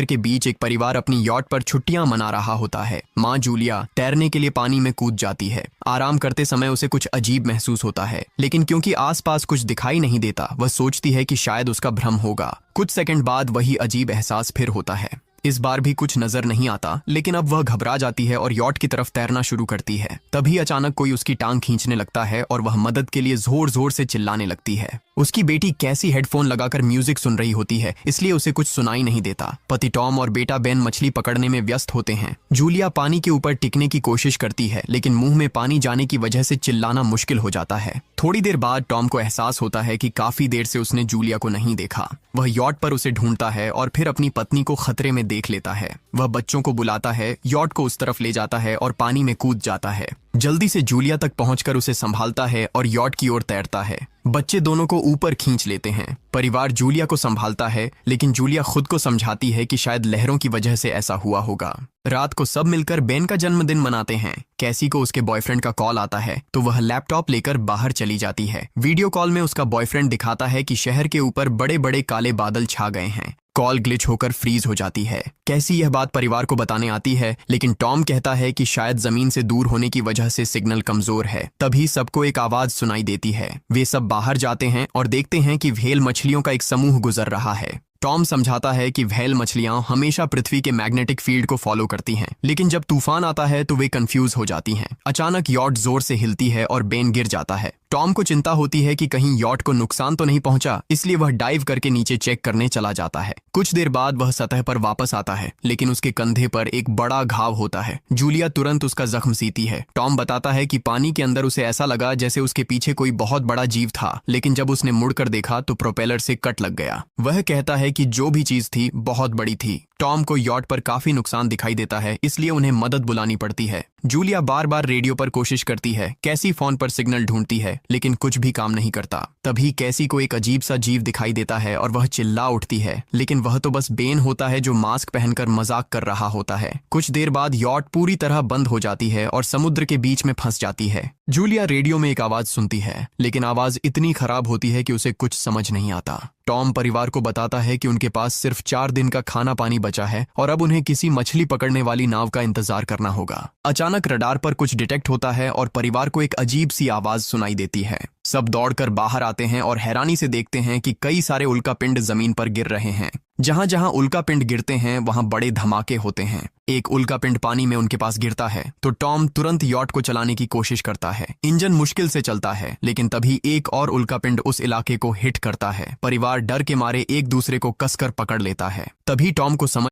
के बीच एक परिवार अपनी यॉट पर छुट्टियां मना रहा होता है। माँ जूलिया तैरने के लिए पानी में कूद जाती है। आराम करते समय उसे कुछ अजीब महसूस होता है, लेकिन क्योंकि आसपास कुछ दिखाई नहीं देता, वह सोचती है कि शायद उसका भ्रम होगा। कुछ सेकंड बाद वही अजीब एहसास फिर होता है। इस बार भी कुछ नजर नहीं आता, लेकिन अब वह घबरा जाती है और यॉट की तरफ तैरना शुरू करती है। तभी अचानक कोई उसकी टांग खींचने लगता है और वह मदद के लिए जोर जोर से चिल्लाने लगती है। उसकी बेटी कैसी हेडफोन लगाकर म्यूजिक सुन रही होती है, इसलिए उसे कुछ सुनाई नहीं देता। पति टॉम और बेटा बेन मछली पकड़ने में व्यस्त होते हैं। जूलिया पानी के ऊपर टिकने की कोशिश करती है, लेकिन मुंह में पानी जाने की वजह से चिल्लाना मुश्किल हो जाता है। थोड़ी देर बाद टॉम को एहसास होता है कि काफी देर से उसने जूलिया को नहीं देखा। वह यॉट पर उसे ढूंढता है और फिर अपनी पत्नी को खतरे में देख लेता है। वह बच्चों को बुलाता है, यॉट को उस तरफ ले जाता है और पानी में कूद जाता है। जल्दी से जूलिया तक पहुंचकर उसे संभालता है और यॉट की ओर तैरता है। बच्चे दोनों को ऊपर खींच लेते हैं। परिवार जूलिया को संभालता है, लेकिन जूलिया खुद को समझाती है कि शायद लहरों की वजह से ऐसा हुआ होगा। रात को सब मिलकर बेन का जन्मदिन मनाते हैं। कैसी को उसके बॉयफ्रेंड का कॉल आता है, तो वह लैपटॉप लेकर बाहर चली जाती है। वीडियो कॉल में उसका बॉयफ्रेंड दिखाता है कि शहर के ऊपर बड़े बड़े काले बादल छा गए हैं। कॉल ग्लिच होकर फ्रीज हो जाती है। कैसी यह बात परिवार को बताने आती है, लेकिन टॉम कहता है कि शायद जमीन से दूर होने की वजह से सिग्नल कमजोर है। तभी सबको एक आवाज सुनाई देती है। वे सब बाहर जाते हैं और देखते हैं कि व्हेल मछलियों का एक समूह गुजर रहा है। टॉम समझाता है कि व्हेल मछलियां हमेशा पृथ्वी के मैग्नेटिक फील्ड को फॉलो करती हैं, लेकिन जब तूफान आता है तो वे कंफ्यूज हो जाती हैं। अचानक यॉट जोर से हिलती है और बेन गिर जाता है। टॉम को चिंता होती है कि कहीं यॉट को नुकसान तो नहीं पहुंचा, इसलिए वह डाइव करके नीचे चेक करने चला जाता है। कुछ देर बाद वह सतह पर वापस आता है, लेकिन उसके कंधे पर एक बड़ा घाव होता है। जूलिया तुरंत उसका जख्म सीती है। टॉम बताता है कि पानी के अंदर उसे ऐसा लगा जैसे उसके पीछे कोई बहुत बड़ा जीव था, लेकिन जब उसने मुड़कर देखा तो प्रोपेलर से कट लग गया। वह कहता है कि जो भी चीज थी बहुत बड़ी थी। टॉम को यॉट पर काफी नुकसान दिखाई देता है, इसलिए उन्हें मदद बुलानी पड़ती है। जूलिया बार बार रेडियो पर कोशिश करती है। कैसी फोन पर सिग्नल ढूंढती है, लेकिन कुछ भी काम नहीं करता। तभी कैसी को एक अजीब सा जीव दिखाई देता है और वह चिल्ला उठती है, लेकिन वह तो बस बेन होता है जो मास्क पहनकर मजाक कर रहा होता है। कुछ देर बाद यॉट पूरी तरह बंद हो जाती है और समुद्र के बीच में फंस जाती है। जूलिया रेडियो में एक आवाज सुनती है, लेकिन आवाज इतनी खराब होती है कि उसे कुछ समझ नहीं आता। टॉम परिवार को बताता है कि उनके पास सिर्फ 4 दिन का खाना पानी बचा है और अब उन्हें किसी मछली पकड़ने वाली नाव का इंतजार करना होगा। अचानक रडार पर कुछ डिटेक्ट होता है और परिवार को एक अजीब सी आवाज सुनाई देती है। सब दौड़कर बाहर आते हैं और हैरानी से देखते हैं कि कई सारे उल्कापिंड जमीन पर गिर रहे हैं। जहां जहां उल्कापिंड गिरते हैं वहां बड़े धमाके होते हैं। एक उल्कापिंड पानी में उनके पास गिरता है तो टॉम तुरंत यॉट को चलाने की कोशिश करता है। इंजन मुश्किल से चलता है, लेकिन तभी एक और उल्कापिंड उस इलाके को हिट करता है। परिवार डर के मारे एक दूसरे को कसकर पकड़ लेता है। तभी टॉम को समझ